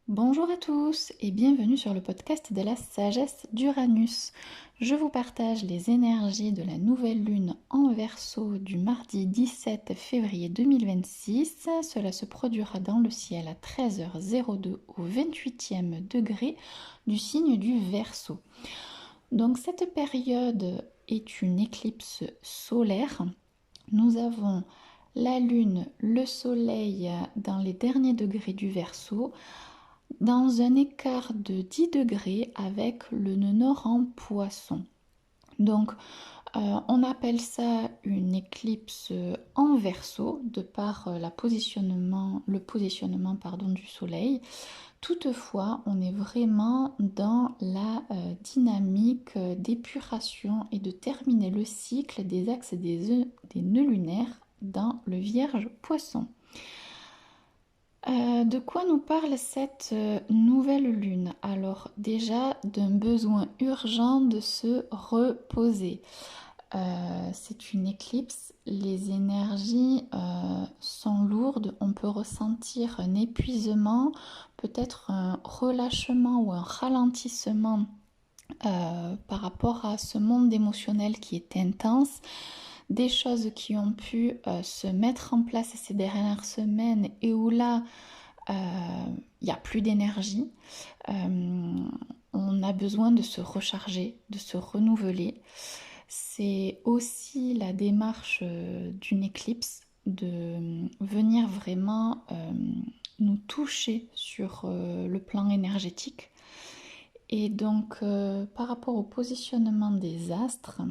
Bonjour à tous et bienvenue sur le podcast de la sagesse d'Uranus. Je vous partage les énergies de la nouvelle lune en Verseau du mardi 17 février 2026. Cela se produira dans le ciel à 13h02 au 28e degré du signe du Verseau. Donc cette période est une éclipse solaire. Nous avons la lune, le soleil dans les derniers degrés du Verseau, dans un écart de 10 degrés avec le nœud nord en poisson. Donc on appelle ça une éclipse en Verseau de par le positionnement du soleil. Toutefois, on est vraiment dans la dynamique d'épuration et de terminer le cycle des axes des nœuds lunaires dans le Vierge Poisson. De quoi nous parle cette nouvelle lune? Alors déjà d'un besoin urgent de se reposer. C'est une éclipse, les énergies sont lourdes, on peut ressentir un épuisement, peut-être un relâchement ou un ralentissement par rapport à ce monde émotionnel qui est intense. Des choses qui ont pu se mettre en place ces dernières semaines et où là, il n'y a plus d'énergie. On a besoin de se recharger, de se renouveler. C'est aussi la démarche d'une éclipse de venir vraiment nous toucher sur le plan énergétique. Et donc, par rapport au positionnement des astres,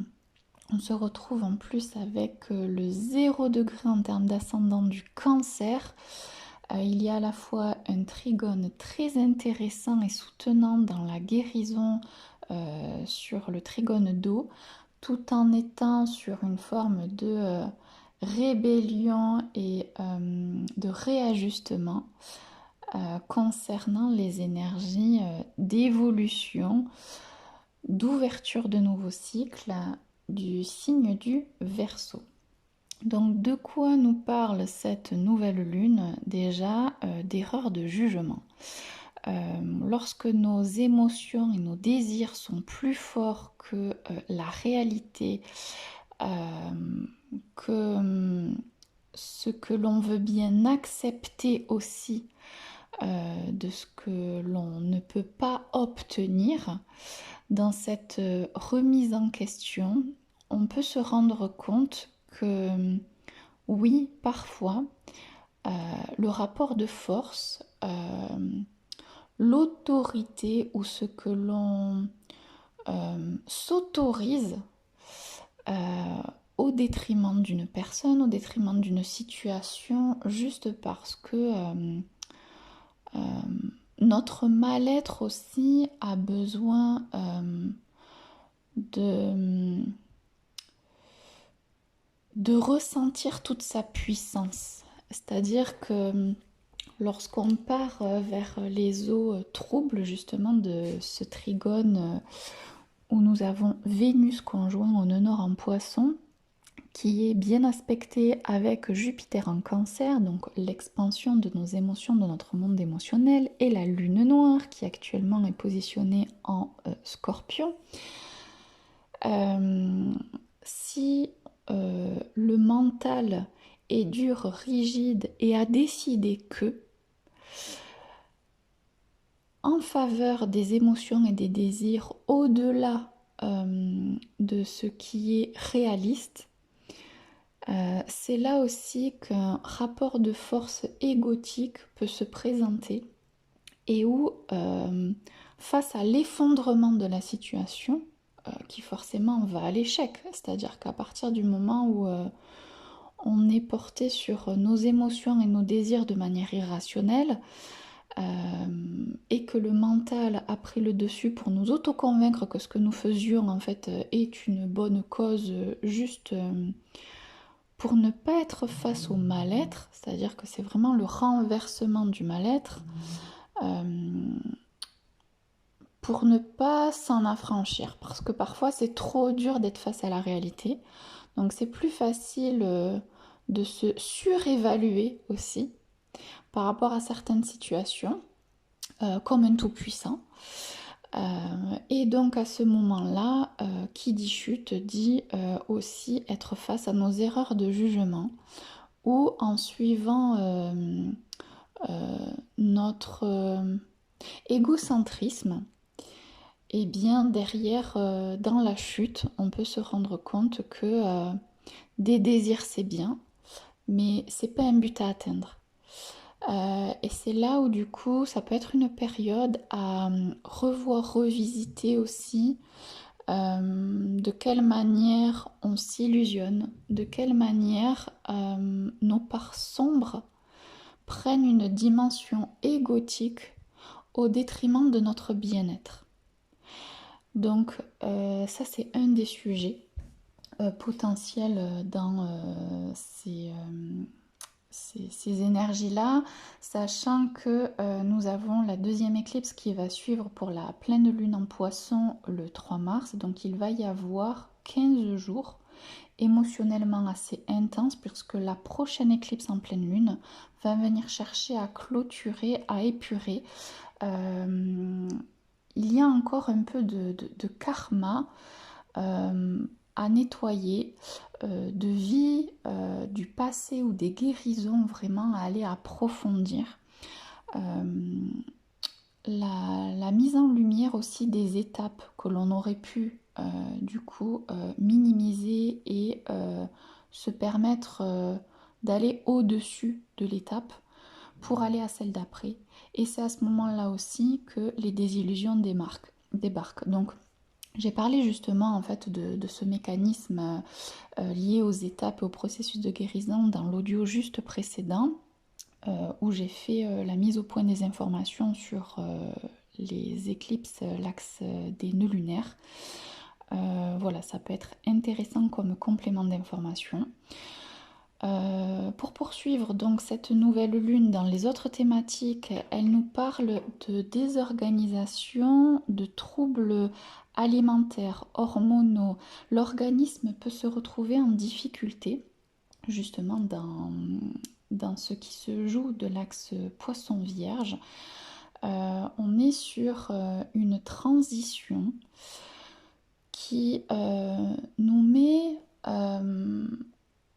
on se retrouve en plus avec le 0 degré en termes d'ascendant du Cancer. Il y a à la fois un trigone très intéressant et soutenant dans la guérison sur le trigone d'eau, tout en étant sur une forme de rébellion et de réajustement concernant les énergies d'évolution, d'ouverture de nouveaux cycles du signe du Verseau. Donc de quoi nous parle cette nouvelle lune? Déjà d'erreurs de jugement. Lorsque nos émotions et nos désirs sont plus forts que la réalité, que ce que l'on veut bien accepter aussi de ce que l'on ne peut pas obtenir, dans cette remise en question, on peut se rendre compte que oui, parfois, le rapport de force, l'autorité ou ce que l'on s'autorise au détriment d'une personne, au détriment d'une situation, juste parce que notre mal-être aussi a besoin de ressentir toute sa puissance. C'est-à-dire que lorsqu'on part vers les eaux troubles justement de ce trigone où nous avons Vénus conjoint au nœud nord en Poisson, qui est bien aspecté avec Jupiter en Cancer, donc l'expansion de nos émotions, de notre monde émotionnel, et la Lune noire qui actuellement est positionnée en Scorpion. Si le mental est dur, rigide et a décidé que, en faveur des émotions et des désirs au-delà de ce qui est réaliste, c'est là aussi qu'un rapport de force égotique peut se présenter et où, face à l'effondrement de la situation, qui forcément va à l'échec, c'est-à-dire qu'à partir du moment où on est porté sur nos émotions et nos désirs de manière irrationnelle, et que le mental a pris le dessus pour nous autoconvaincre que ce que nous faisions en fait est une bonne cause, juste pour ne pas être face au mal-être, c'est-à-dire que c'est vraiment le renversement du mal-être, pour ne pas s'en affranchir, parce que parfois c'est trop dur d'être face à la réalité, donc c'est plus facile de se surévaluer aussi par rapport à certaines situations. comme un tout-puissant. Et donc à ce moment-là, qui dit chute dit aussi être face à nos erreurs de jugement ou en suivant notre égocentrisme. Et bien derrière, dans la chute, on peut se rendre compte que des désirs c'est bien, mais c'est pas un but à atteindre. Et c'est là où du coup ça peut être une période à revoir, revisiter aussi de quelle manière on s'illusionne, de quelle manière nos parts sombres prennent une dimension égotique au détriment de notre bien-être. Donc ça c'est un des sujets potentiels dans ces énergies-là, sachant que nous avons la deuxième éclipse qui va suivre pour la pleine lune en poisson le 3 mars, donc il va y avoir 15 jours émotionnellement assez intenses puisque la prochaine éclipse en pleine lune va venir chercher à clôturer, à épurer. Il y a encore un peu de karma à nettoyer, de vie du passé ou des guérisons vraiment à aller approfondir. La mise en lumière aussi des étapes que l'on aurait pu du coup minimiser et se permettre d'aller au-dessus de l'étape pour aller à celle d'après. Et c'est à ce moment-là aussi que les désillusions débarquent. Donc j'ai parlé justement en fait de ce mécanisme lié aux étapes et au processus de guérison dans l'audio juste précédent où j'ai fait la mise au point des informations sur les éclipses, l'axe des nœuds lunaires. Voilà, ça peut être intéressant comme complément d'information. Pour poursuivre donc cette nouvelle lune dans les autres thématiques, elle nous parle de désorganisation, de troubles alimentaires, hormonaux. L'organisme peut se retrouver en difficulté justement dans ce qui se joue de l'axe poisson vierge. On est sur une transition qui nous met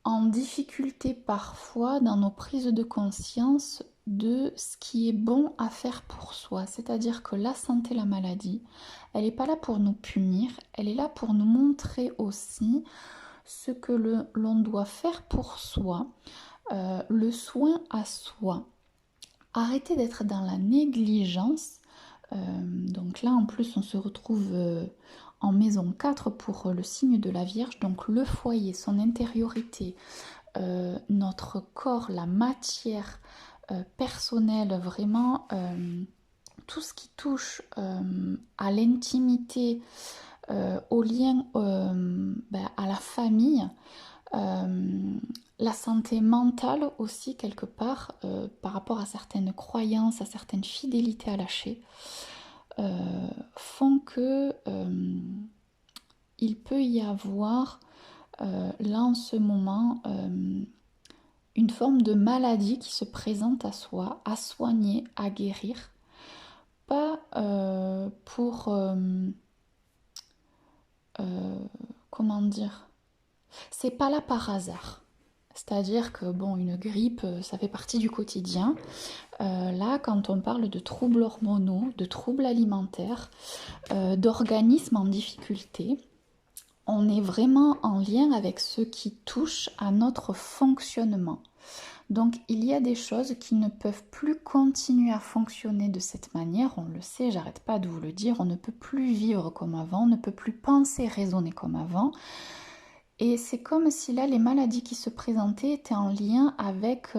en difficulté parfois dans nos prises de conscience de ce qui est bon à faire pour soi. C'est-à-dire que la santé, la maladie, elle n'est pas là pour nous punir, elle est là pour nous montrer aussi ce que l'on doit faire pour soi, le soin à soi. Arrêter d'être dans la négligence. Donc là, en plus, on se retrouve en maison 4 pour le signe de la Vierge. Donc le foyer, son intériorité, notre corps, la matière personnelle, vraiment tout ce qui touche à l'intimité, au lien à la famille, la santé mentale aussi quelque part par rapport à certaines croyances, à certaines fidélités à lâcher, font que il peut y avoir là en ce moment une forme de maladie qui se présente à soi, à soigner, à guérir, pas pour comment dire, c'est pas là par hasard. C'est-à-dire que bon, une grippe, ça fait partie du quotidien. Là, quand on parle de troubles hormonaux, de troubles alimentaires, d'organismes en difficulté, on est vraiment en lien avec ce qui touche à notre fonctionnement. Donc il y a des choses qui ne peuvent plus continuer à fonctionner de cette manière, on le sait, j'arrête pas de vous le dire, on ne peut plus vivre comme avant, on ne peut plus penser, raisonner comme avant. Et c'est comme si là, les maladies qui se présentaient étaient en lien avec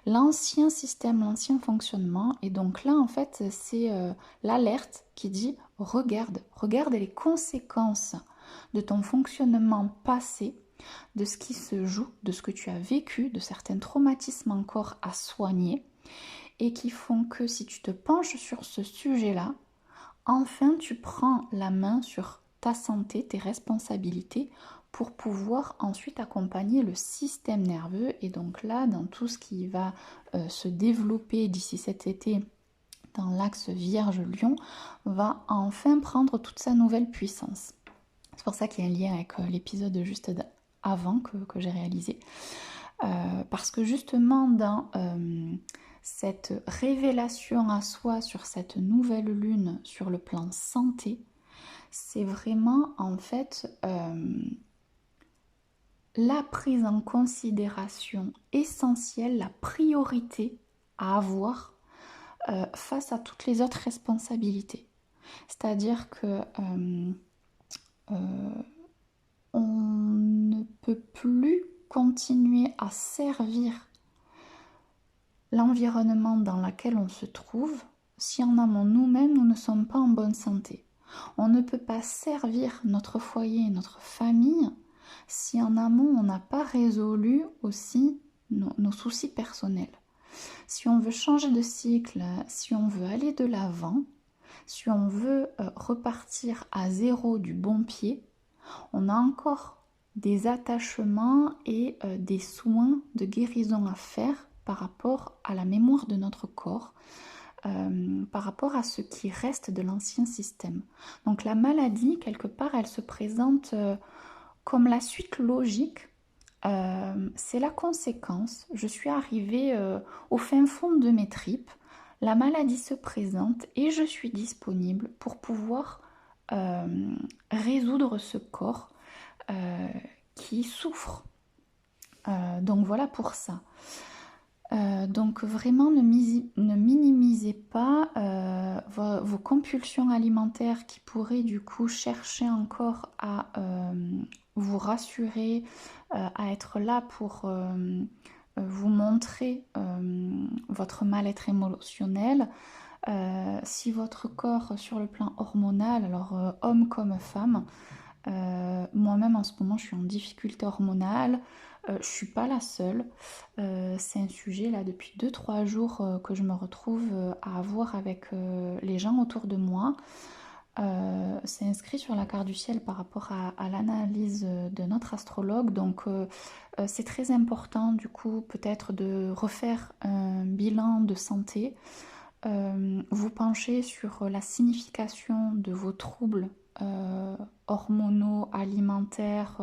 l'ancien système, l'ancien fonctionnement. Et donc là, en fait, c'est l'alerte qui dit regarde les conséquences de ton fonctionnement passé, de ce qui se joue, de ce que tu as vécu, de certains traumatismes encore à soigner, et qui font que si tu te penches sur ce sujet-là, enfin tu prends la main sur ta santé, tes responsabilités, pour pouvoir ensuite accompagner le système nerveux. Et donc là, dans tout ce qui va se développer d'ici cet été dans l'axe Vierge-Lion, va enfin prendre toute sa nouvelle puissance. C'est pour ça qu'il y a un lien avec l'épisode juste avant que j'ai réalisé. Parce que justement dans cette révélation à soi sur cette nouvelle lune sur le plan santé, c'est vraiment en fait la prise en considération essentielle, la priorité à avoir face à toutes les autres responsabilités. C'est-à-dire que on ne peut plus continuer à servir l'environnement dans lequel on se trouve si en amont nous-mêmes nous ne sommes pas en bonne santé. On ne peut pas servir notre foyer, notre famille si en amont on n'a pas résolu aussi nos soucis personnels. Si on veut changer de cycle, si on veut aller de l'avant, si on veut repartir à zéro du bon pied, on a encore des attachements et des soins de guérison à faire par rapport à la mémoire de notre corps, par rapport à ce qui reste de l'ancien système. Donc la maladie, quelque part, elle se présente comme la suite logique. C'est la conséquence. Je suis arrivée au fin fond de mes tripes. La maladie se présente et je suis disponible pour pouvoir résoudre ce corps qui souffre. Donc voilà pour ça. Donc vraiment ne minimisez pas vos compulsions alimentaires qui pourraient du coup chercher encore à vous rassurer, à être là pour vous montrer votre mal-être émotionnel. Si votre corps sur le plan hormonal, alors homme comme femme, moi-même en ce moment je suis en difficulté hormonale, je suis pas la seule, c'est un sujet là depuis 2-3 jours que je me retrouve à avoir avec les gens autour de moi. C'est inscrit sur la carte du ciel par rapport à l'analyse de notre astrologue, donc c'est très important du coup peut-être de refaire un bilan de santé, vous pencher sur la signification de vos troubles hormonaux, alimentaires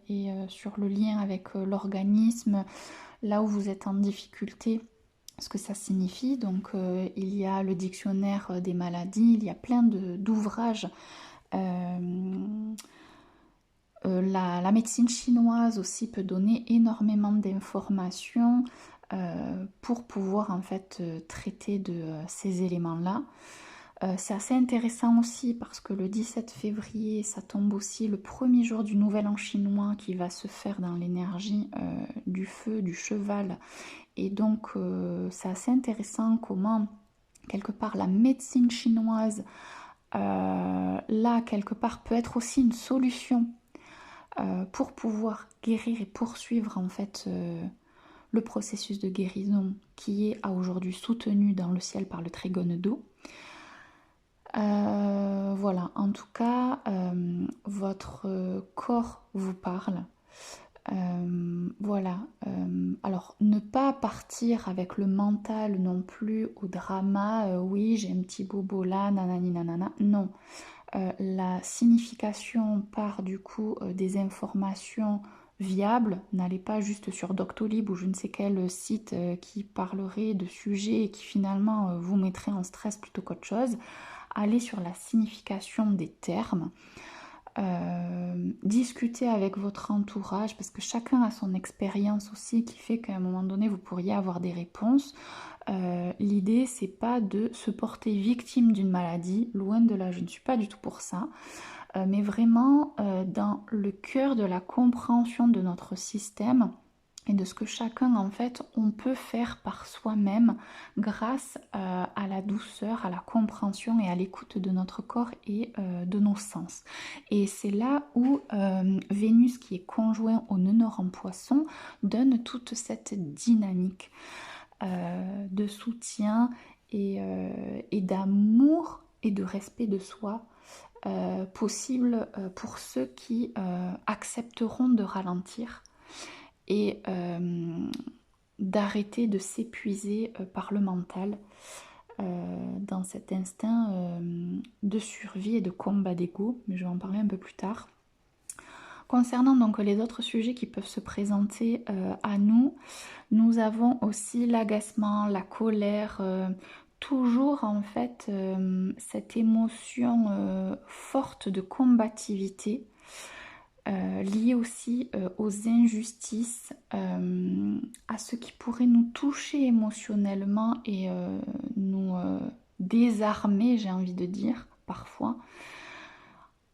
et sur le lien avec l'organisme, là où vous êtes en difficulté, ce que ça signifie. Donc il y a le dictionnaire des maladies, il y a plein d'ouvrages. La médecine chinoise aussi peut donner énormément d'informations pour pouvoir en fait traiter de ces éléments-là. C'est assez intéressant aussi parce que le 17 février, ça tombe aussi le premier jour du Nouvel An chinois qui va se faire dans l'énergie du feu, du cheval. Et donc, c'est assez intéressant comment, quelque part, la médecine chinoise, là, quelque part, peut être aussi une solution pour pouvoir guérir et poursuivre, en fait, le processus de guérison qui est à aujourd'hui soutenu dans le ciel par le Trigone d'eau. Voilà, en tout cas, votre corps vous parle. Voilà, alors ne pas partir avec le mental non plus au drama, oui j'ai un petit bobo là, nanani nanana, non. La signification part du coup des informations viables, n'allez pas juste sur Doctolib ou je ne sais quel site qui parlerait de sujets et qui finalement vous mettrait en stress plutôt qu'autre chose. Allez sur la signification des termes. Discuter avec votre entourage parce que chacun a son expérience aussi qui fait qu'à un moment donné vous pourriez avoir des réponses. L'idée c'est pas de se porter victime d'une maladie, loin de là, je ne suis pas du tout pour ça, mais vraiment dans le cœur de la compréhension de notre système et de ce que chacun en fait on peut faire par soi-même grâce à la douceur, à la compréhension et à l'écoute de notre corps et de nos sens. Et c'est là où Vénus qui est conjoint au nœud nord en poisson donne toute cette dynamique de soutien et d'amour et de respect de soi possible pour ceux qui accepteront de ralentir et d'arrêter de s'épuiser par le mental. dans cet instinct de survie et de combat d'ego, mais je vais en parler un peu plus tard. Concernant donc les autres sujets qui peuvent se présenter à nous, nous avons aussi l'agacement, la colère, toujours en fait cette émotion forte de combativité liée aussi aux injustices, à ce qui pourrait nous toucher émotionnellement et nous désarmer, j'ai envie de dire, parfois.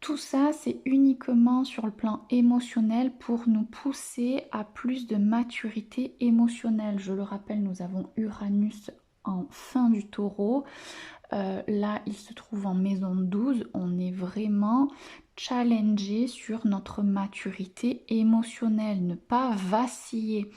Tout ça, c'est uniquement sur le plan émotionnel pour nous pousser à plus de maturité émotionnelle. Je le rappelle, nous avons Uranus en fin du taureau. Là, il se trouve en maison 12. On est vraiment challengé sur notre maturité émotionnelle. Ne pas vaciller.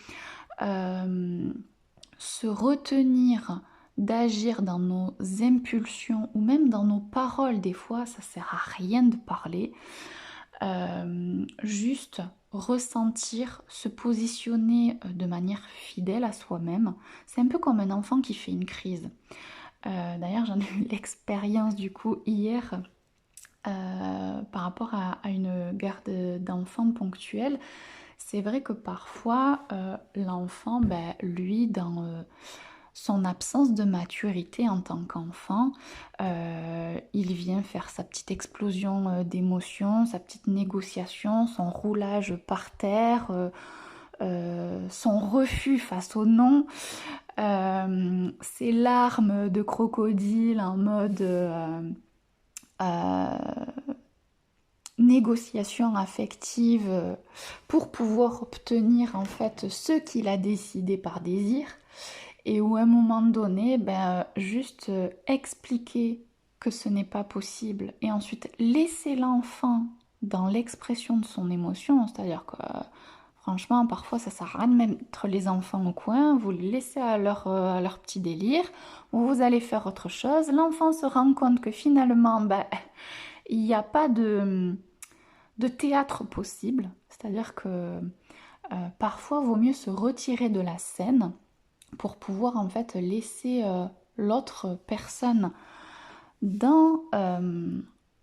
Se retenir d'agir dans nos impulsions ou même dans nos paroles. Des fois, ça sert à rien de parler. Juste ressentir, se positionner de manière fidèle à soi-même. C'est un peu comme un enfant qui fait une crise. D'ailleurs, j'en ai eu l'expérience du coup hier par rapport à une garde d'enfants ponctuelle. C'est vrai que parfois, l'enfant, lui, dans son absence de maturité en tant qu'enfant, il vient faire sa petite explosion d'émotions, sa petite négociation, son roulage par terre, son refus face au non, ses larmes de crocodile en mode négociation affective pour pouvoir obtenir en fait ce qu'il a décidé par désir, et où à un moment donné, juste expliquer que ce n'est pas possible et ensuite laisser l'enfant dans l'expression de son émotion, c'est-à-dire que franchement parfois ça sert à rien de mettre les enfants au coin, vous les laissez à leur petit délire, ou vous allez faire autre chose, l'enfant se rend compte que finalement il n'y a pas de théâtre possible, c'est-à-dire que parfois il vaut mieux se retirer de la scène pour pouvoir en fait laisser l'autre personne dans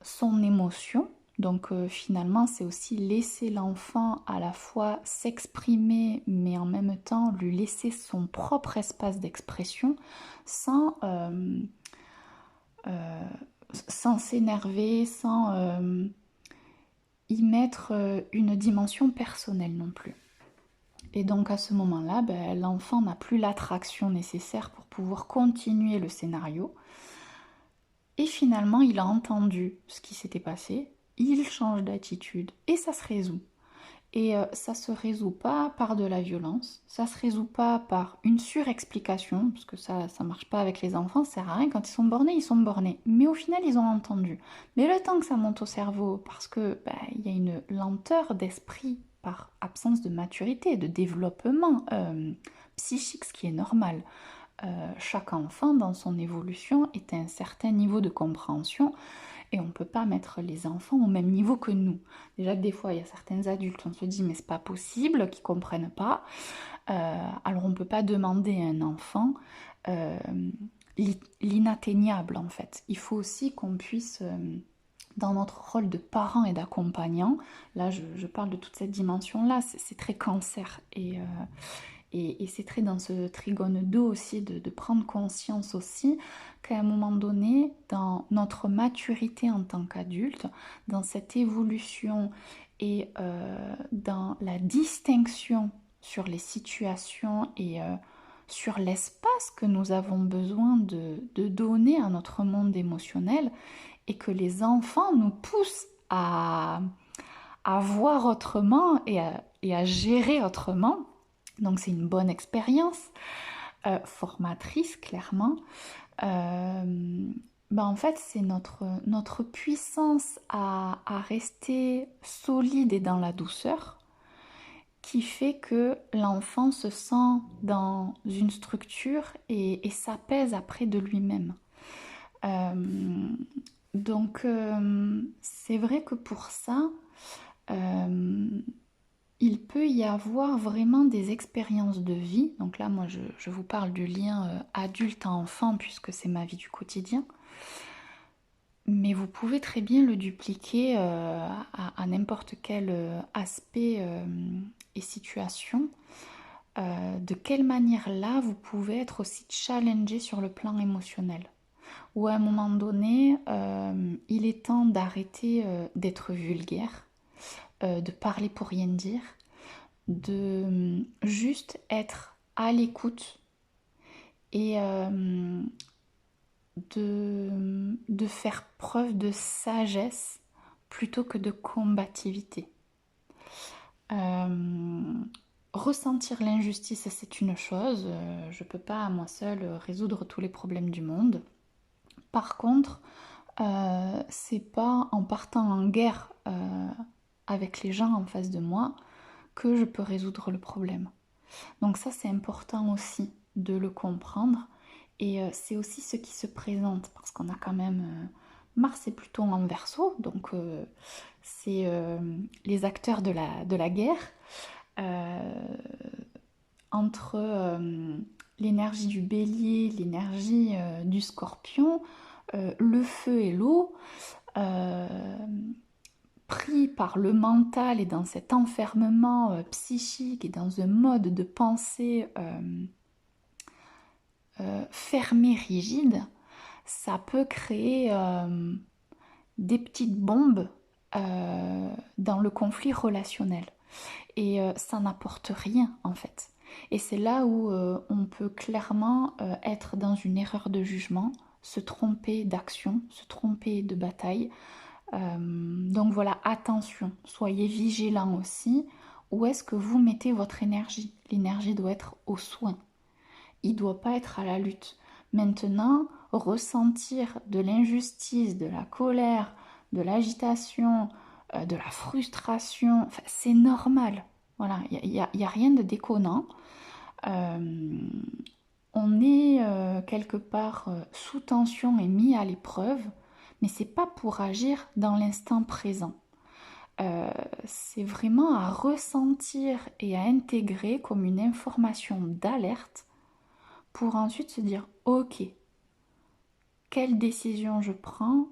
son émotion. Donc finalement c'est aussi laisser l'enfant à la fois s'exprimer mais en même temps lui laisser son propre espace d'expression sans sans s'énerver, sans y mettre une dimension personnelle non plus. Et donc à ce moment-là, l'enfant n'a plus l'attraction nécessaire pour pouvoir continuer le scénario. Et finalement, il a entendu ce qui s'était passé, il change d'attitude et ça se résout. Et ça se résout pas par de la violence, ça se résout pas par une surexplication, parce que ça marche pas avec les enfants, ça sert à rien, quand ils sont bornés, ils sont bornés. Mais au final, ils ont entendu. Mais le temps que ça monte au cerveau, parce que il y a une lenteur d'esprit par absence de maturité, de développement psychique, ce qui est normal. Chaque enfant, dans son évolution, est à un certain niveau de compréhension et on ne peut pas mettre les enfants au même niveau que nous. Déjà que des fois, il y a certains adultes, on se dit mais c'est pas possible, qui ne comprennent pas. Alors on ne peut pas demander à un enfant l'inatteignable en fait. Il faut aussi qu'on puisse, dans notre rôle de parent et d'accompagnant, là je parle de toute cette dimension-là, c'est très cancer et c'est très dans ce trigone d'eau aussi de prendre conscience aussi qu'à un moment donné, dans notre maturité en tant qu'adulte, dans cette évolution et dans la distinction sur les situations et sur l'espace que nous avons besoin de donner à notre monde émotionnel, et que les enfants nous poussent à voir autrement et à gérer autrement. Donc c'est une bonne expérience, formatrice clairement. En fait c'est notre puissance à rester solide et dans la douceur qui fait que l'enfant se sent dans une structure et s'apaise après de lui-même. Donc c'est vrai que pour ça, il peut y avoir vraiment des expériences de vie. Donc là, moi, je vous parle du lien adulte à enfant puisque c'est ma vie du quotidien. Mais vous pouvez très bien le dupliquer à n'importe quel aspect et situation. De quelle manière là, vous pouvez être aussi challengé sur le plan émotionnel. Ou à un moment donné, il est temps d'arrêter d'être vulgaire, de parler pour rien dire, de juste être à l'écoute et de faire preuve de sagesse plutôt que de combativité. Ressentir l'injustice, c'est une chose. Je ne peux pas à moi seule résoudre tous les problèmes du monde. Par contre, c'est pas en partant en guerre avec les gens en face de moi que je peux résoudre le problème. Donc ça, c'est important aussi de le comprendre. Et c'est aussi ce qui se présente, parce qu'on a quand même... Mars est plutôt en Verseau, donc c'est les acteurs de la guerre. Euh, Entre l'énergie du bélier, l'énergie du scorpion, le feu et l'eau, pris par le mental et dans cet enfermement psychique et dans un mode de pensée fermé, rigide, ça peut créer des petites bombes dans le conflit relationnel. Et ça n'apporte rien en fait. Et c'est là où on peut clairement être dans une erreur de jugement, se tromper d'action, se tromper de bataille. Donc voilà, attention, soyez vigilants aussi. Où est-ce que vous mettez votre énergie? L'énergie doit être au soin. Il ne doit pas être à la lutte. Maintenant, ressentir de l'injustice, de la colère, de l'agitation, de la frustration, enfin, c'est normal. Voilà, il y a rien de déconnant. Euh, on est quelque part sous tension et mis à l'épreuve, mais c'est pas pour agir dans l'instant présent. C'est vraiment à ressentir et à intégrer comme une information d'alerte pour ensuite se dire ok, quelle décision je prends,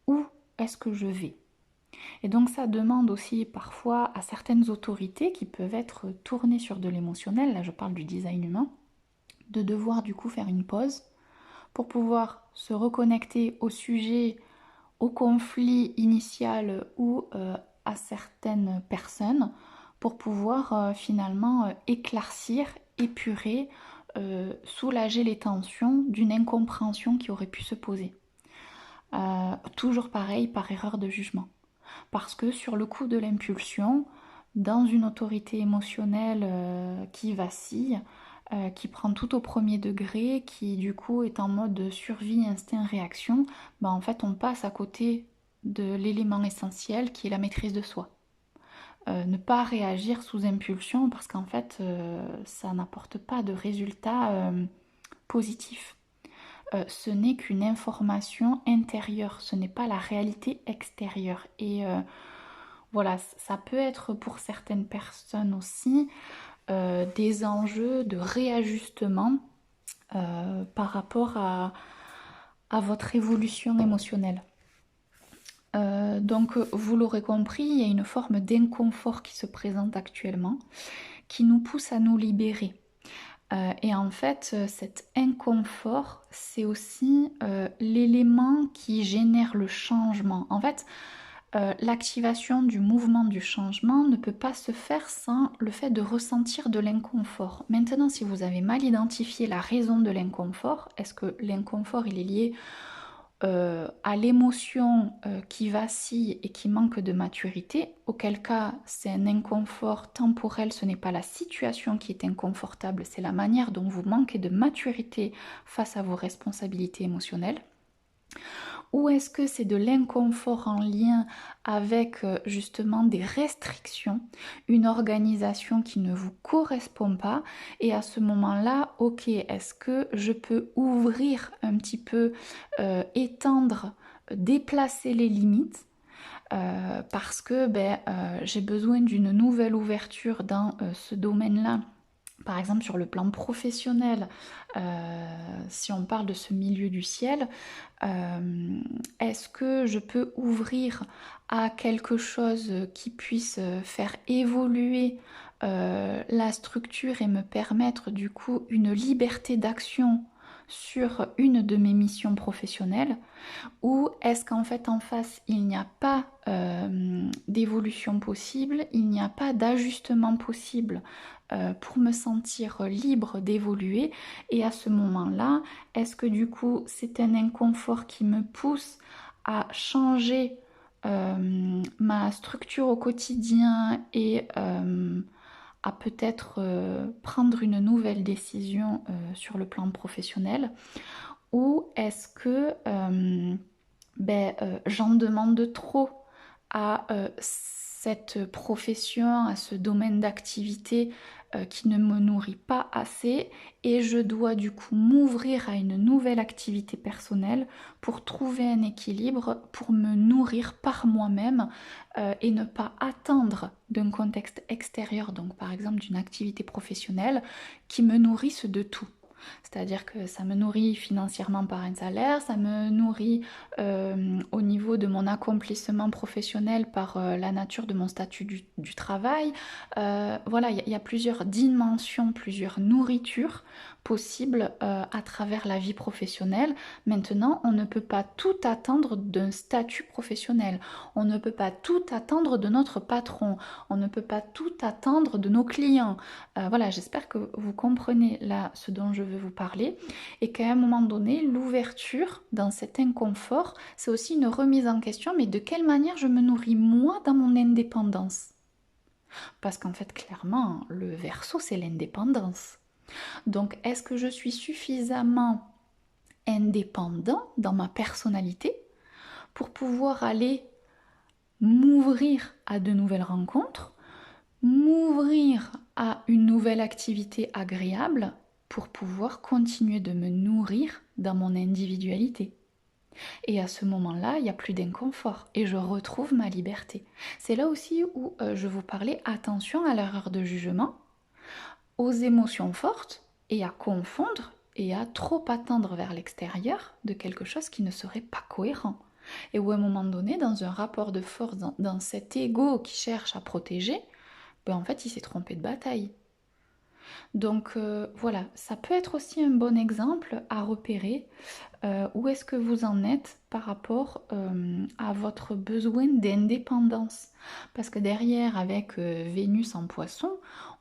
où est-ce que je vais. Et donc ça demande aussi parfois à certaines autorités qui peuvent être tournées sur de l'émotionnel, là je parle du design humain, de devoir du coup faire une pause pour pouvoir se reconnecter au sujet, au conflit initial ou à certaines personnes pour pouvoir finalement éclaircir, épurer, soulager les tensions d'une incompréhension qui aurait pu se poser. Toujours pareil, par erreur de jugement. Parce que sur le coup de l'impulsion, dans une autorité émotionnelle qui vacille, qui prend tout au premier degré, qui du coup est en mode survie, instinct, réaction, ben en fait on passe à côté de l'élément essentiel qui est la maîtrise de soi. Ne pas réagir sous impulsion parce qu'en fait ça n'apporte pas de résultat positif. Ce n'est qu'une information intérieure, ce n'est pas la réalité extérieure. Et voilà, ça peut être pour certaines personnes aussi des enjeux de réajustement par rapport à votre évolution émotionnelle. Donc vous l'aurez compris, il y a une forme d'inconfort qui se présente actuellement, qui nous pousse à nous libérer. Et en fait, cet inconfort, c'est aussi l'élément qui génère le changement. En fait, l'activation du mouvement du changement ne peut pas se faire sans le fait de ressentir de l'inconfort. Maintenant, si vous avez mal identifié la raison de l'inconfort, est-ce que l'inconfort il est lié à l'émotion qui vacille et qui manque de maturité, auquel cas c'est un inconfort temporel, ce n'est pas la situation qui est inconfortable, c'est la manière dont vous manquez de maturité face à vos responsabilités émotionnelles. Ou est-ce que c'est de l'inconfort en lien avec justement des restrictions, une organisation qui ne vous correspond pas et à ce moment-là, ok, est-ce que je peux ouvrir un petit peu, étendre, déplacer les limites parce que j'ai besoin d'une nouvelle ouverture dans ce domaine-là. Par exemple, sur le plan professionnel, si on parle de ce milieu du ciel, est-ce que je peux ouvrir à quelque chose qui puisse faire évoluer la structure et me permettre du coup une liberté d'action sur une de mes missions professionnelles? Ou est-ce qu'en fait en face il n'y a pas d'évolution possible, il n'y a pas d'ajustement possible pour me sentir libre d'évoluer? Et à ce moment-là, est-ce que du coup c'est un inconfort qui me pousse à changer ma structure au quotidien et à peut-être prendre une nouvelle décision sur le plan professionnel? Ou est-ce que j'en demande trop à cette profession, à ce domaine d'activité qui ne me nourrit pas assez, et je dois du coup m'ouvrir à une nouvelle activité personnelle pour trouver un équilibre, pour me nourrir par moi-même et ne pas attendre d'un contexte extérieur, donc par exemple d'une activité professionnelle, qui me nourrisse de tout. C'est-à-dire que ça me nourrit financièrement par un salaire, ça me nourrit au niveau de mon accomplissement professionnel par la nature de mon statut du travail. Voilà, il y a plusieurs dimensions, plusieurs nourritures possibles à travers la vie professionnelle. Maintenant, on ne peut pas tout attendre d'un statut professionnel. On ne peut pas tout attendre de notre patron. On ne peut pas tout attendre de nos clients. Voilà, j'espère que vous comprenez là ce dont je veux vous parler, et qu'à un moment donné, l'ouverture dans cet inconfort, c'est aussi une remise en question, mais de quelle manière je me nourris moi dans mon indépendance? Parce qu'en fait, clairement, le verso, c'est l'indépendance. Donc, est-ce que je suis suffisamment indépendant dans ma personnalité pour pouvoir aller m'ouvrir à de nouvelles rencontres, m'ouvrir à une nouvelle activité agréable pour pouvoir continuer de me nourrir dans mon individualité? Et à ce moment-là, il n'y a plus d'inconfort et je retrouve ma liberté. C'est là aussi où je vous parlais, attention à l'erreur de jugement, aux émotions fortes et à confondre et à trop attendre vers l'extérieur de quelque chose qui ne serait pas cohérent. Et où à un moment donné, dans un rapport de force, dans cet ego qui cherche à protéger, en fait, il s'est trompé de bataille. Donc voilà, ça peut être aussi un bon exemple à repérer où est-ce que vous en êtes par rapport à votre besoin d'indépendance. Parce que derrière, avec Vénus en poisson,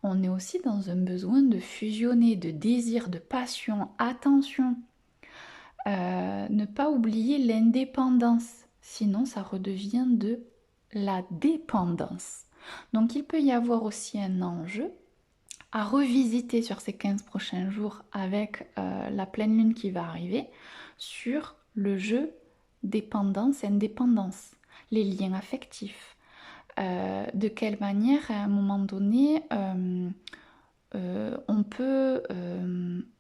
on est aussi dans un besoin de fusionner, de désir, de passion, attention. Ne pas oublier l'indépendance, sinon ça redevient de la dépendance. Donc il peut y avoir aussi un enjeu à revisiter sur ces 15 prochains jours avec la pleine lune qui va arriver sur le jeu dépendance-indépendance, les liens affectifs. De quelle manière, à un moment donné, on peut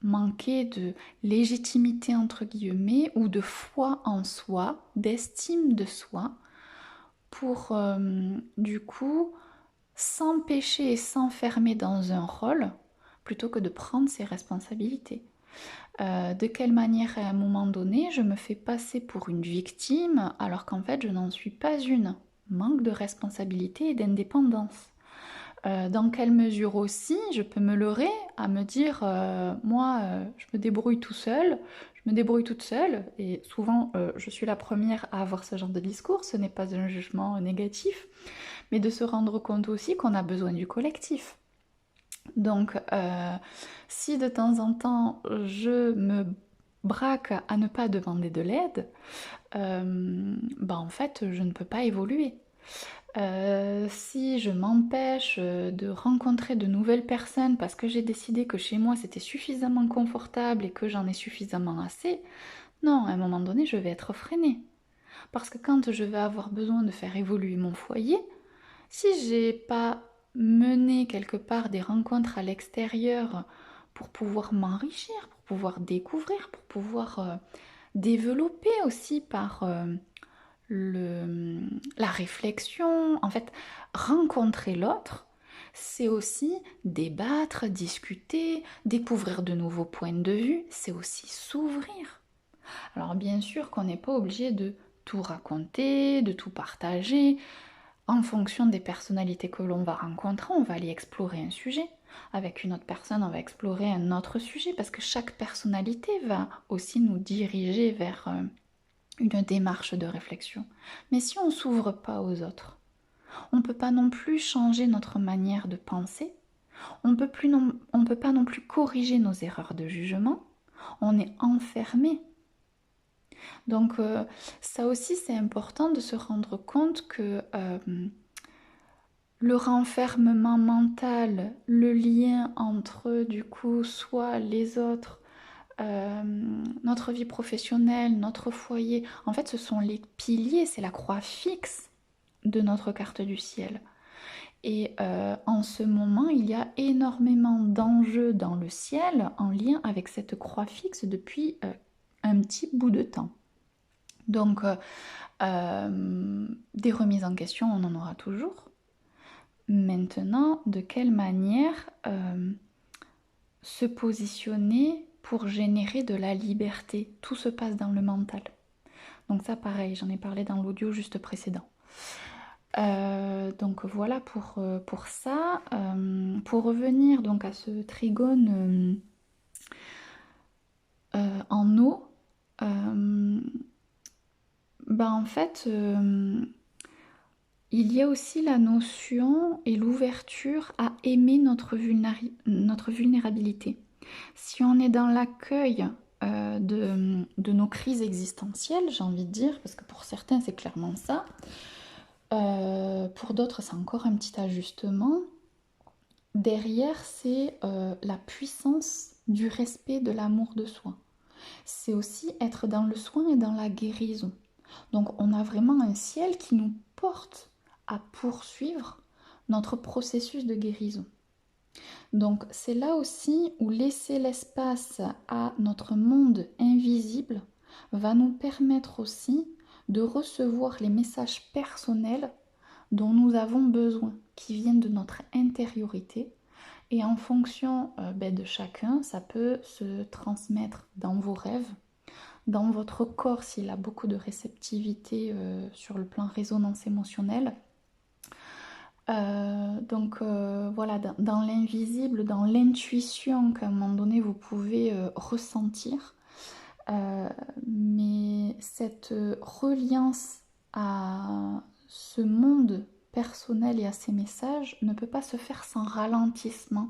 manquer de légitimité, entre guillemets, ou de foi en soi, d'estime de soi, pour du coup s'empêcher et s'enfermer dans un rôle plutôt que de prendre ses responsabilités. De quelle manière à un moment donné je me fais passer pour une victime alors qu'en fait je n'en suis pas une. Manque de responsabilité et d'indépendance. Dans quelle mesure aussi je peux me leurrer à me dire moi je me débrouille tout seul, je me débrouille toute seule, et souvent je suis la première à avoir ce genre de discours, ce n'est pas un jugement négatif, mais de se rendre compte aussi qu'on a besoin du collectif. Donc si de temps en temps je me braque à ne pas demander de l'aide, en fait je ne peux pas évoluer. Si je m'empêche de rencontrer de nouvelles personnes parce que j'ai décidé que chez moi c'était suffisamment confortable et que j'en ai suffisamment assez, non, à un moment donné je vais être freinée. Parce que quand je vais avoir besoin de faire évoluer mon foyer, si j'ai pas mené quelque part des rencontres à l'extérieur pour pouvoir m'enrichir, pour pouvoir découvrir, pour pouvoir développer aussi par la réflexion. En fait, rencontrer l'autre, c'est aussi débattre, discuter, découvrir de nouveaux points de vue, c'est aussi s'ouvrir. Alors bien sûr qu'on n'est pas obligé de tout raconter, de tout partager. En fonction des personnalités que l'on va rencontrer, on va aller explorer un sujet. Avec une autre personne, on va explorer un autre sujet parce que chaque personnalité va aussi nous diriger vers une démarche de réflexion. Mais si on ne s'ouvre pas aux autres, on ne peut pas non plus changer notre manière de penser, on ne peut pas non plus corriger nos erreurs de jugement, on est enfermé. Donc ça aussi c'est important de se rendre compte que le renfermement mental, le lien entre du coup soit les autres, notre vie professionnelle, notre foyer, en fait ce sont les piliers, c'est la croix fixe de notre carte du ciel. Et en ce moment, il y a énormément d'enjeux dans le ciel en lien avec cette croix fixe depuis un petit bout de temps. Donc, des remises en question, on en aura toujours. Maintenant, de quelle manière se positionner pour générer de la liberté? Tout se passe dans le mental. Donc ça, pareil, j'en ai parlé dans l'audio juste précédent. Donc voilà pour ça. Pour revenir donc à ce trigone en eau, en fait, il y a aussi la notion et l'ouverture à aimer notre vulnérabilité. Si on est dans l'accueil de nos crises existentielles, j'ai envie de dire, parce que pour certains c'est clairement ça, pour d'autres c'est encore un petit ajustement, derrière c'est la puissance du respect, de l'amour de soi. C'est aussi être dans le soin et dans la guérison. Donc on a vraiment un ciel qui nous porte à poursuivre notre processus de guérison. Donc c'est là aussi où laisser l'espace à notre monde invisible va nous permettre aussi de recevoir les messages personnels dont nous avons besoin, qui viennent de notre intériorité. Et en fonction de chacun, ça peut se transmettre dans vos rêves, dans votre corps s'il a beaucoup de réceptivité sur le plan résonance émotionnelle. Voilà, dans l'invisible, dans l'intuition qu'à un moment donné vous pouvez ressentir. Mais cette reliance à ce monde personnel et à ces messages ne peut pas se faire sans ralentissement,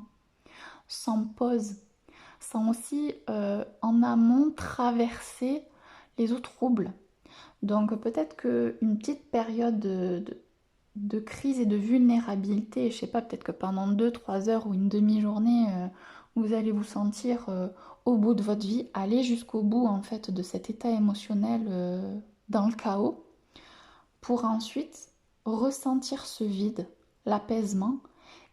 sans pause, sans aussi en amont traverser les eaux troubles. Donc peut-être qu'une petite période de crise et de vulnérabilité, je sais pas, peut-être que pendant 2-3 heures ou une demi-journée, vous allez vous sentir au bout de votre vie, aller jusqu'au bout en fait de cet état émotionnel dans le chaos, pour ensuite ressentir ce vide, l'apaisement,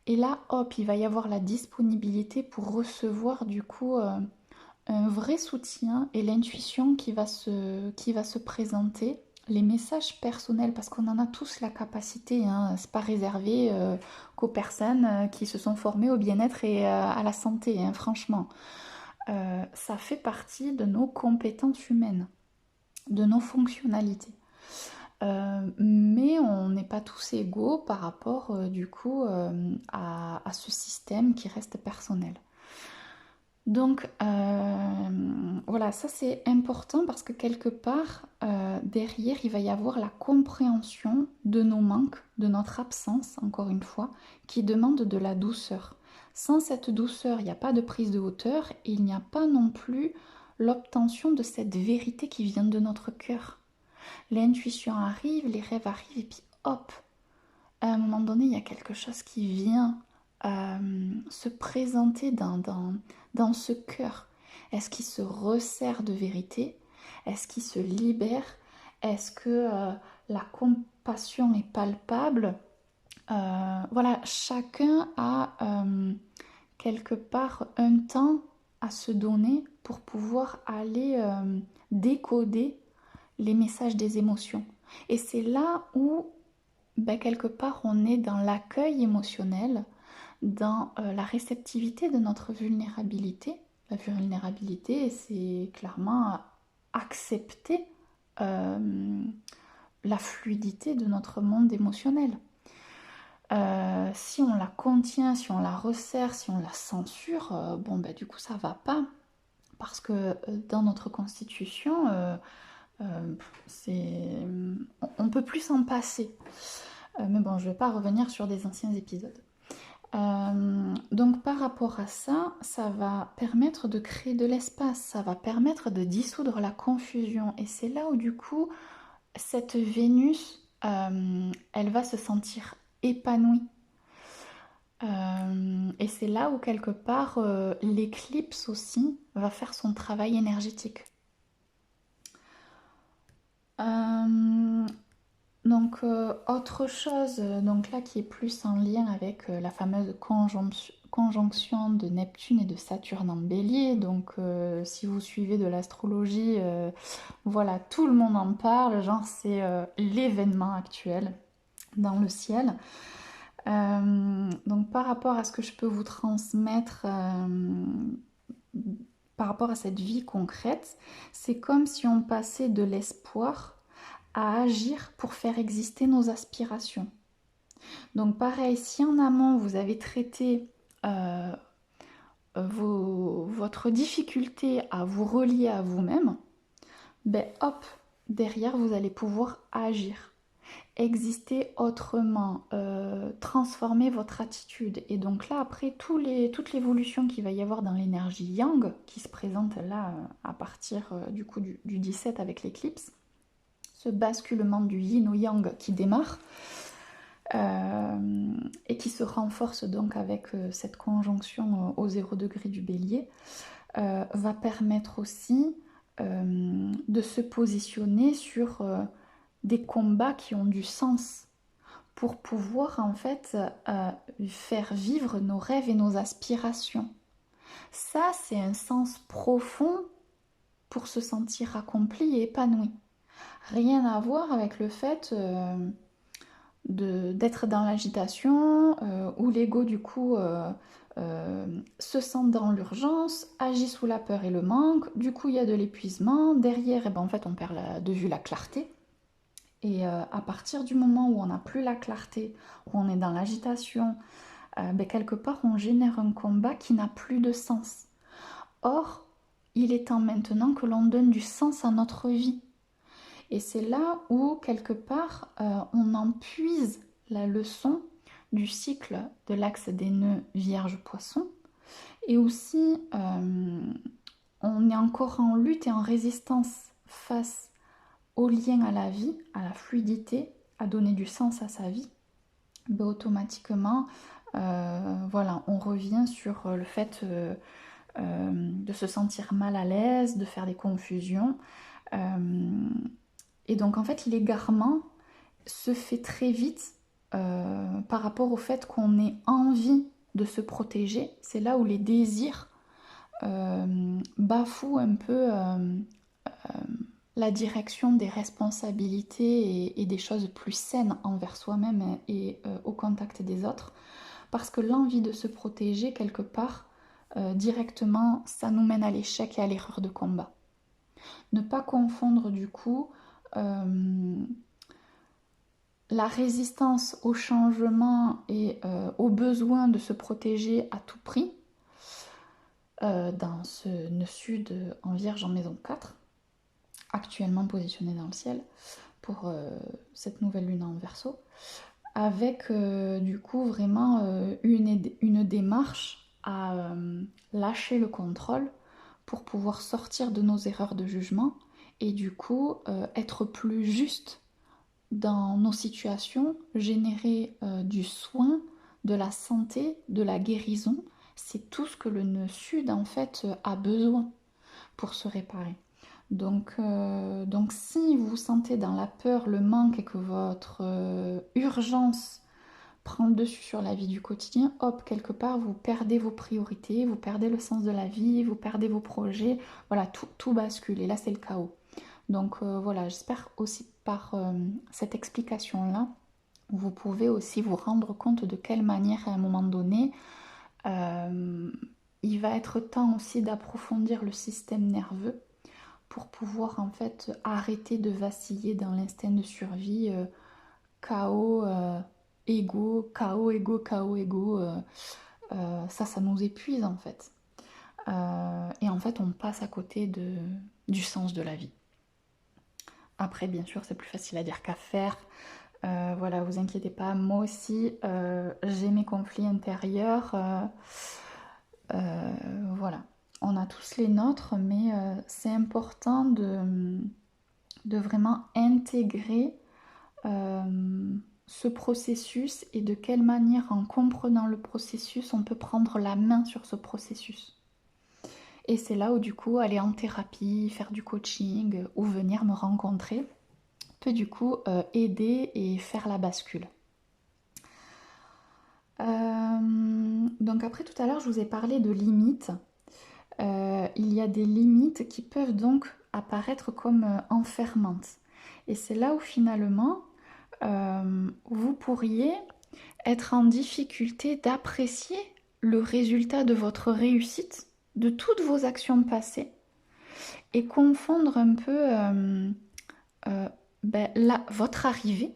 et là, hop, il va y avoir la disponibilité pour recevoir du coup un vrai soutien et l'intuition qui va se présenter, les messages personnels, parce qu'on en a tous la capacité, hein, c'est pas réservé qu'aux personnes qui se sont formées au bien-être et à la santé, hein, franchement. Ça fait partie de nos compétences humaines, de nos fonctionnalités. Mais on n'est pas tous égaux par rapport du coup à ce système qui reste personnel. Donc voilà, ça c'est important parce que quelque part derrière il va y avoir la compréhension de nos manques, de notre absence, encore une fois, qui demande de la douceur. Sans cette douceur, il n'y a pas de prise de hauteur et il n'y a pas non plus l'obtention de cette vérité qui vient de notre cœur. L'intuition arrive, les rêves arrivent et puis hop, à un moment donné, il y a quelque chose qui vient se présenter dans ce cœur. Est-ce qu'il se resserre de vérité? Est-ce qu'il se libère? Est-ce que la compassion est palpable? Voilà, chacun a quelque part un temps à se donner pour pouvoir aller décoder les messages des émotions. Et c'est là où, quelque part, on est dans l'accueil émotionnel, dans la réceptivité de notre vulnérabilité. La vulnérabilité, c'est clairement accepter euh, la fluidité de notre monde émotionnel. Si on la contient, si on la resserre, si on la censure, du coup ça va pas. Parce que dans notre constitution, c'est... on peut plus s'en passer. Mais bon, je vais pas revenir sur des anciens épisodes. Donc par rapport à ça, ça va permettre de créer de l'espace, ça va permettre de dissoudre la confusion. Et c'est là où du coup, cette Vénus, elle va se sentir épanouie. Et c'est là où quelque part, l'éclipse aussi va faire son travail énergétique. Euh, autre chose, donc là qui est plus en lien avec la fameuse conjonction de Neptune et de Saturne en Bélier. Donc, si vous suivez de l'astrologie, voilà, tout le monde en parle. Genre, c'est l'événement actuel dans le ciel. Donc, par rapport à ce que je peux vous transmettre, par rapport à cette vie concrète, c'est comme si on passait de l'espoir à agir pour faire exister nos aspirations. Donc pareil, si en amont vous avez traité votre difficulté à vous relier à vous-même, hop, derrière vous allez pouvoir agir, exister autrement, transformer votre attitude. Et donc là, après, toute l'évolution qu'il va y avoir dans l'énergie yang, qui se présente là à partir du coup du 17 avec l'éclipse, ce basculement du yin au yang qui démarre et qui se renforce donc avec cette conjonction au 0 degré du bélier, va permettre aussi de se positionner sur des combats qui ont du sens pour pouvoir en fait faire vivre nos rêves et nos aspirations. Ça, c'est un sens profond pour se sentir accompli et épanoui. Rien à voir avec le fait d'être dans l'agitation, où l'ego du coup se sent dans l'urgence, agit sous la peur et le manque, du coup il y a de l'épuisement, derrière en fait on perd de vue la clarté. Et à partir du moment où on n'a plus la clarté, où on est dans l'agitation, quelque part on génère un combat qui n'a plus de sens. Or, il est temps maintenant que l'on donne du sens à notre vie. Et c'est là où, quelque part, on en puise la leçon du cycle de l'axe des nœuds Vierge-Poisson. Et aussi, on est encore en lutte et en résistance face au lien à la vie, à la fluidité, à donner du sens à sa vie. Automatiquement, voilà, on revient sur le fait de se sentir mal à l'aise, de faire des confusions. Et donc en fait l'égarement se fait très vite par rapport au fait qu'on ait envie de se protéger. C'est là où les désirs bafouent un peu la direction des responsabilités et des choses plus saines envers soi-même et au contact des autres. Parce que l'envie de se protéger quelque part, directement, ça nous mène à l'échec et à l'erreur de combat. Ne pas confondre du coup la résistance au changement et au besoin de se protéger à tout prix dans ce nœud sud en Vierge en maison 4, actuellement positionné dans le ciel pour cette nouvelle lune en Verseau, avec du coup vraiment une démarche à lâcher le contrôle pour pouvoir sortir de nos erreurs de jugement et du coup être plus juste dans nos situations, générer du soin, de la santé, de la guérison. C'est tout ce que le nœud sud en fait a besoin pour se réparer. Donc si vous sentez dans la peur, le manque et que votre urgence prend le dessus sur la vie du quotidien, hop, quelque part, vous perdez vos priorités, vous perdez le sens de la vie, vous perdez vos projets, voilà, tout bascule et là c'est le chaos. Donc voilà, j'espère aussi par cette explication-là, vous pouvez aussi vous rendre compte de quelle manière à un moment donné, il va être temps aussi d'approfondir le système nerveux pour pouvoir en fait arrêter de vaciller dans l'instinct de survie, chaos, ego, chaos, ego, chaos, ego. Ça nous épuise en fait. Et en fait, on passe à côté du sens de la vie. Après, bien sûr, c'est plus facile à dire qu'à faire. Voilà, vous inquiétez pas, moi aussi, j'ai mes conflits intérieurs. Voilà, on a tous les nôtres, mais c'est important de vraiment intégrer ce processus et de quelle manière, en comprenant le processus, on peut prendre la main sur ce processus. Et c'est là où du coup aller en thérapie, faire du coaching ou venir me rencontrer peut du coup aider et faire la bascule. Donc après tout à l'heure je vous ai parlé de limites. Il y a des limites qui peuvent donc apparaître comme enfermantes. Et c'est là où finalement vous pourriez être en difficulté d'apprécier le résultat de votre réussite, de toutes vos actions passées, et confondre un peu votre arrivée,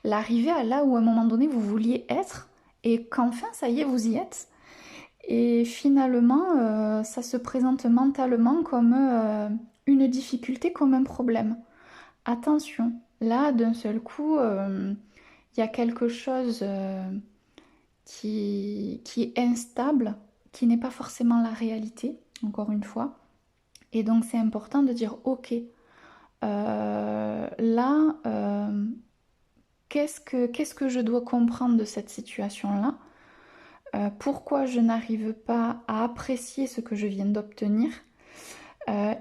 l'arrivée à là où à un moment donné vous vouliez être, et qu'enfin ça y est, vous y êtes. Et finalement, ça se présente mentalement comme une difficulté, comme un problème. Attention, là, d'un seul coup, il y a quelque chose qui est instable, qui n'est pas forcément la réalité, encore une fois. Et donc, c'est important de dire, ok, là, qu'est-ce que je dois comprendre de cette situation-là? Pourquoi je n'arrive pas à apprécier ce que je viens d'obtenir?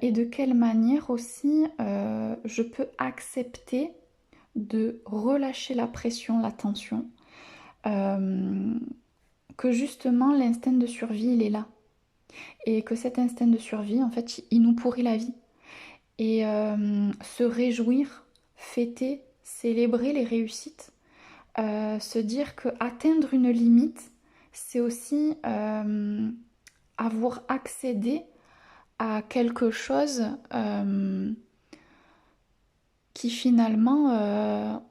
Et de quelle manière aussi je peux accepter de relâcher la pression, la tension, que justement l'instinct de survie il est là et que cet instinct de survie en fait il nous pourrit la vie et se réjouir, fêter, célébrer les réussites, se dire que atteindre une limite c'est aussi avoir accédé à quelque chose qui finalement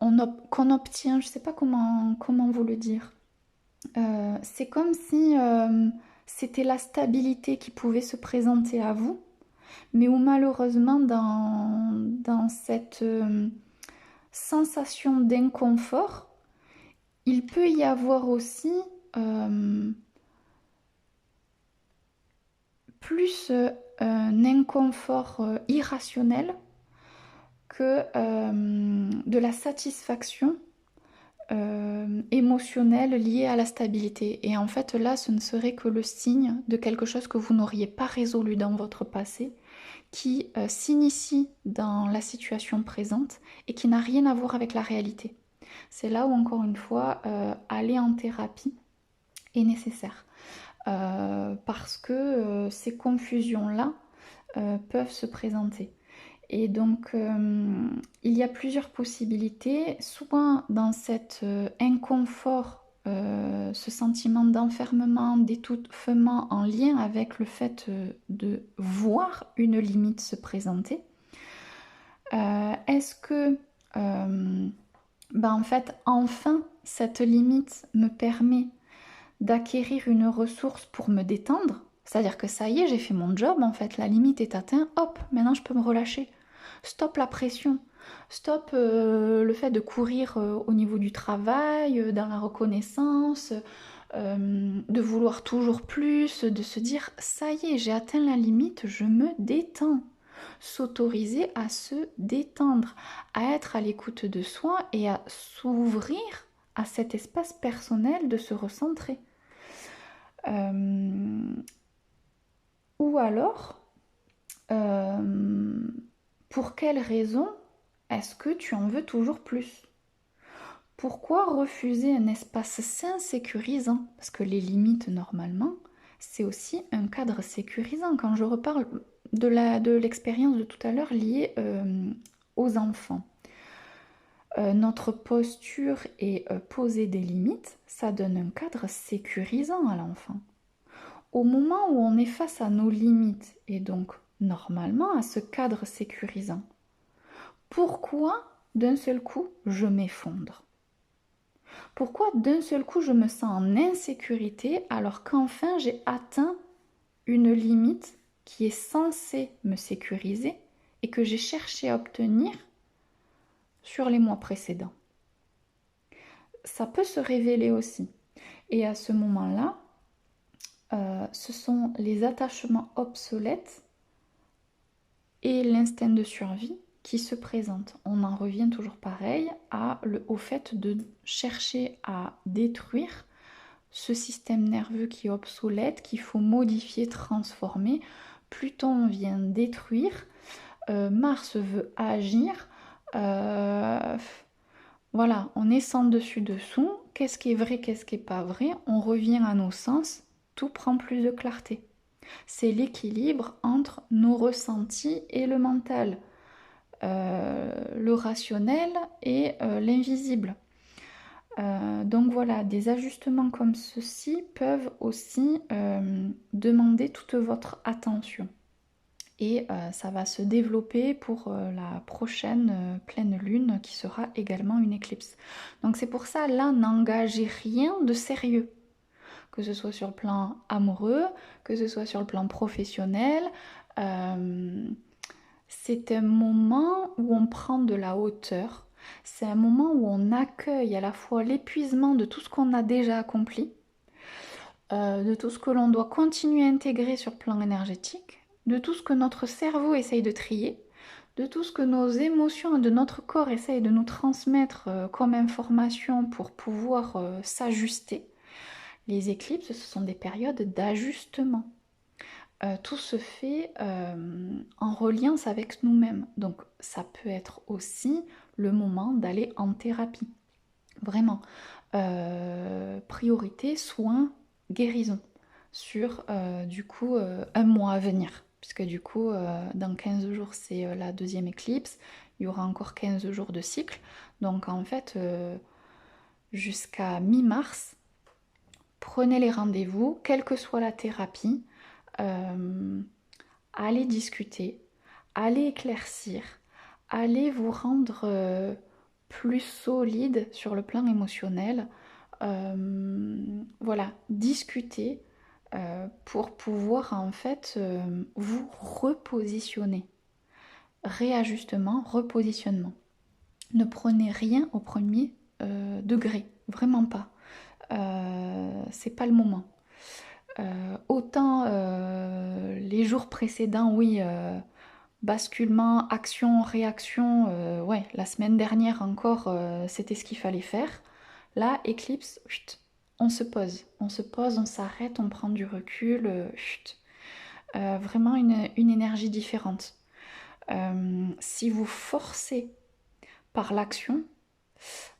qu'on obtient, je ne sais pas comment vous le dire. C'est comme si c'était la stabilité qui pouvait se présenter à vous, mais où malheureusement dans cette sensation d'inconfort, il peut y avoir aussi plus un inconfort irrationnel que de la satisfaction émotionnelle liée à la stabilité. Et en fait, là, ce ne serait que le signe de quelque chose que vous n'auriez pas résolu dans votre passé, qui s'initie dans la situation présente et qui n'a rien à voir avec la réalité. C'est là où, encore une fois, aller en thérapie est nécessaire. Parce que ces confusions-là peuvent se présenter. Et donc, il y a plusieurs possibilités, soit dans cet inconfort, ce sentiment d'enfermement, d'étouffement en lien avec le fait de voir une limite se présenter. Est-ce que, en fait, enfin, cette limite me permet d'acquérir une ressource pour me détendre? C'est-à-dire que ça y est, j'ai fait mon job, en fait, la limite est atteinte, hop, maintenant je peux me relâcher. Stop la pression, stop le fait de courir au niveau du travail, dans la reconnaissance, de vouloir toujours plus, de se dire ça y est, j'ai atteint la limite, je me détends. S'autoriser à se détendre, à être à l'écoute de soi et à s'ouvrir à cet espace personnel de se recentrer. Ou alors, pour quelle raison est-ce que tu en veux toujours plus? Pourquoi refuser un espace sain, sécurisant? Parce que les limites, normalement, c'est aussi un cadre sécurisant. Quand je reparle de l'expérience de tout à l'heure liée aux enfants, notre posture et poser des limites, ça donne un cadre sécurisant à l'enfant. Au moment où on est face à nos limites et donc normalement à ce cadre sécurisant, pourquoi d'un seul coup je m'effondre? Pourquoi d'un seul coup je me sens en insécurité alors qu'enfin j'ai atteint une limite qui est censée me sécuriser et que j'ai cherché à obtenir sur les mois précédents? Ça peut se révéler aussi. Et à ce moment-là, ce sont les attachements obsolètes et l'instinct de survie qui se présentent. On en revient toujours pareil au fait de chercher à détruire ce système nerveux qui est obsolète, qu'il faut modifier, transformer. Pluton vient détruire, Mars veut agir. Voilà, on est sans dessus-dessous. Qu'est-ce qui est vrai, qu'est-ce qui n'est pas vrai? On revient à nos sens, tout prend plus de clarté. C'est l'équilibre entre nos ressentis et le mental, le rationnel et l'invisible. Donc voilà, des ajustements comme ceci peuvent aussi demander toute votre attention. Et ça va se développer pour la prochaine pleine lune qui sera également une éclipse. Donc c'est pour ça, là, n'engagez rien de sérieux. Que ce soit sur le plan amoureux, que ce soit sur le plan professionnel. C'est un moment où on prend de la hauteur. C'est un moment où on accueille à la fois l'épuisement de tout ce qu'on a déjà accompli, de tout ce que l'on doit continuer à intégrer sur le plan énergétique, de tout ce que notre cerveau essaye de trier, de tout ce que nos émotions et de notre corps essayent de nous transmettre comme information pour pouvoir s'ajuster. Les éclipses, ce sont des périodes d'ajustement. Tout se fait en reliance avec nous-mêmes. Donc ça peut être aussi le moment d'aller en thérapie. Vraiment. Priorité, soins, guérison sur du coup un mois à venir. Puisque du coup, dans 15 jours, c'est la deuxième éclipse. Il y aura encore 15 jours de cycle. Donc en fait, jusqu'à mi-mars, prenez les rendez-vous, quelle que soit la thérapie. Allez discuter, allez éclaircir, allez vous rendre plus solide sur le plan émotionnel. Voilà, discuter pour pouvoir en fait vous repositionner. Réajustement, repositionnement. Ne prenez rien au premier degré, vraiment pas. C'est pas le moment. Autant les jours précédents, oui, basculement, action, réaction, ouais, la semaine dernière encore, c'était ce qu'il fallait faire. Là, éclipse, chut, on se pose, on s'arrête, on prend du recul, chut. Vraiment une énergie différente. Si vous forcez par l'action,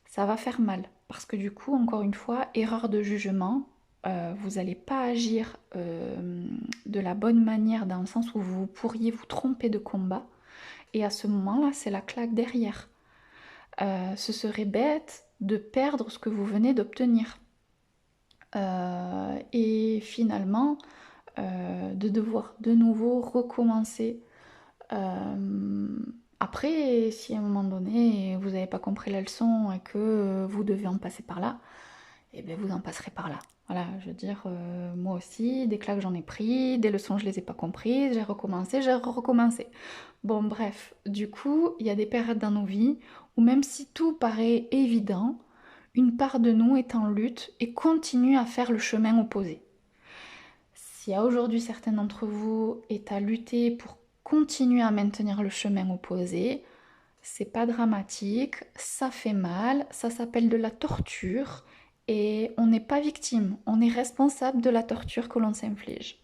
ça va faire mal. Parce que du coup, encore une fois, erreur de jugement, vous n'allez pas agir de la bonne manière dans le sens où vous pourriez vous tromper de combat. Et à ce moment-là, c'est la claque derrière. Ce serait bête de perdre ce que vous venez d'obtenir. Et finalement, de devoir de nouveau recommencer. Après, si à un moment donné, vous n'avez pas compris la leçon et que vous devez en passer par là, et bien vous en passerez par là. Voilà, je veux dire, moi aussi, des claques j'en ai pris, des leçons je les ai pas comprises, j'ai recommencé. Bon bref, du coup, il y a des périodes dans nos vies où même si tout paraît évident, une part de nous est en lutte et continue à faire le chemin opposé. Si à aujourd'hui certains d'entre vous est à lutter pour continuer à maintenir le chemin opposé, c'est pas dramatique, ça fait mal, ça s'appelle de la torture et on n'est pas victime, on est responsable de la torture que l'on s'inflige.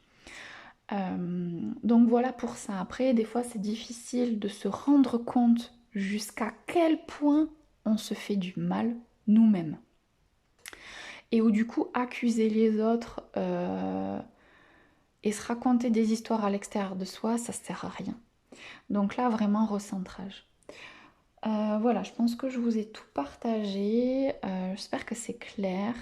Donc voilà pour ça. Après, des fois, c'est difficile de se rendre compte jusqu'à quel point on se fait du mal nous-mêmes. Et où du coup, accuser les autres et se raconter des histoires à l'extérieur de soi, ça sert à rien. Donc là, vraiment, recentrage. Voilà, je pense que je vous ai tout partagé. J'espère que c'est clair.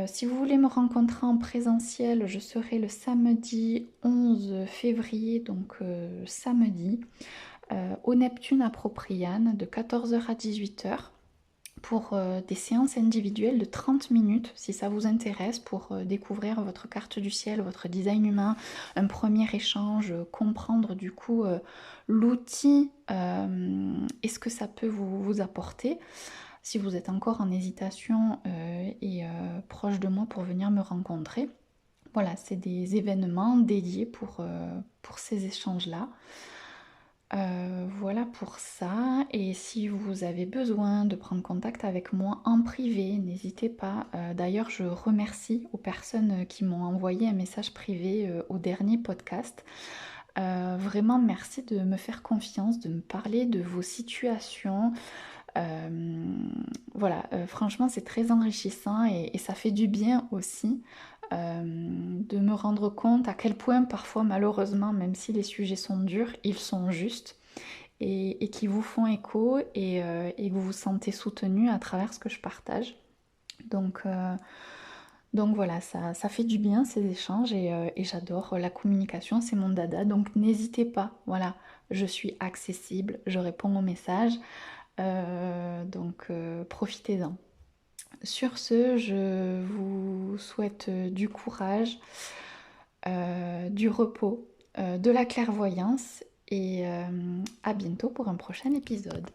Si vous voulez me rencontrer en présentiel, je serai le samedi 11 février, donc samedi, au Neptune à Propriane de 14h à 18h pour des séances individuelles de 30 minutes si ça vous intéresse pour découvrir votre carte du ciel, votre design humain, un premier échange, comprendre du coup l'outil et ce que ça peut vous apporter. Si vous êtes encore en hésitation et proche de moi pour venir me rencontrer, voilà, c'est des événements dédiés pour ces échanges-là. Voilà pour ça. Et si vous avez besoin de prendre contact avec moi en privé, n'hésitez pas. D'ailleurs, je remercie aux personnes qui m'ont envoyé un message privé au dernier podcast. Vraiment, merci de me faire confiance, de me parler de vos situations. Voilà, franchement, c'est très enrichissant et ça fait du bien aussi de me rendre compte à quel point parfois, malheureusement, même si les sujets sont durs, ils sont justes et qui vous font écho et que vous vous sentez soutenu à travers ce que je partage. Donc, euh, donc voilà, ça fait du bien ces échanges et j'adore la communication, c'est mon dada. Donc n'hésitez pas, voilà, je suis accessible, je réponds aux messages. Profitez-en. Sur ce, je vous souhaite du courage, du repos, de la clairvoyance et à bientôt pour un prochain épisode.